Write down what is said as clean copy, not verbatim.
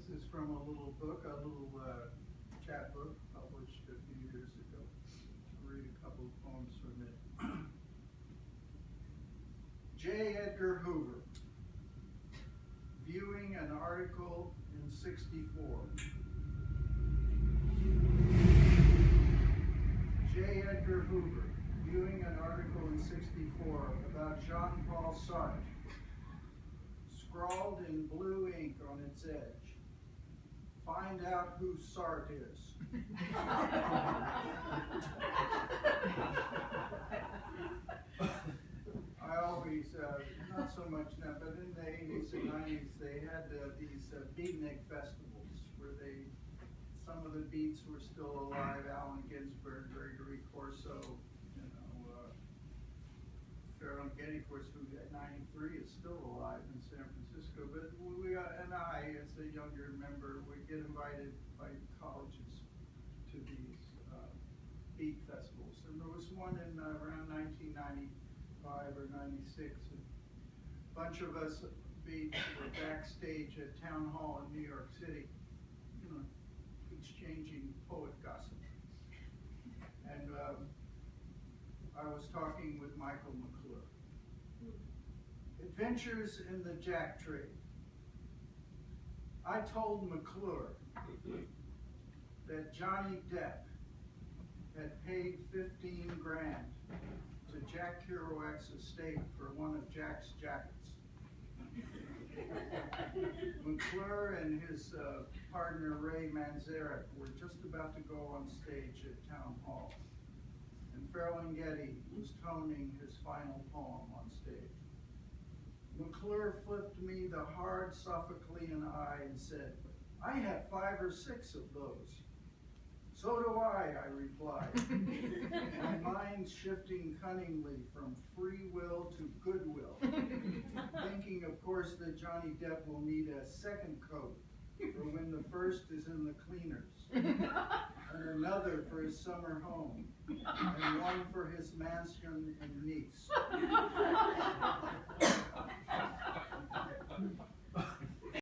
This is from a little book, a little chapbook published a few years ago. I'll read a couple of poems from it. J. Edgar Hoover, viewing an article in '64. J. Edgar Hoover, viewing an article in '64 about Jean-Paul Sartre, scrawled in blue ink on its edge. Find out who Sartre is. I always, not so much now, but in the 80s and 90s, they had these beatnik festivals where some of the beats were still alive. Allen Ginsberg, Gregory Corso, Ferlinghetti, of course, who at 93 is still alive in San Francisco. But and I, as a younger member, would get invited by colleges to these beat festivals. And there was one in around 1995 or 96. A bunch of us beats were backstage at Town Hall in New York City, exchanging poet gossip. And I was talking with Michael McClure. Adventures in the Jack Trade. I told McClure that Johnny Depp had paid 15 grand to Jack Kerouac's estate for one of Jack's jackets. McClure and his partner Ray Manzarek were just about to go on stage at Town Hall, and Ferlinghetti was toning his final poem on stage. McClure flipped me the hard Sophoclean eye and said, "I have 5 or 6 of those." "So do I replied, my mind shifting cunningly from free will to goodwill, thinking, of course, that Johnny Depp will need a second coat for when the first is in the cleaners, and another for his summer home, and one for his mansion in Nice.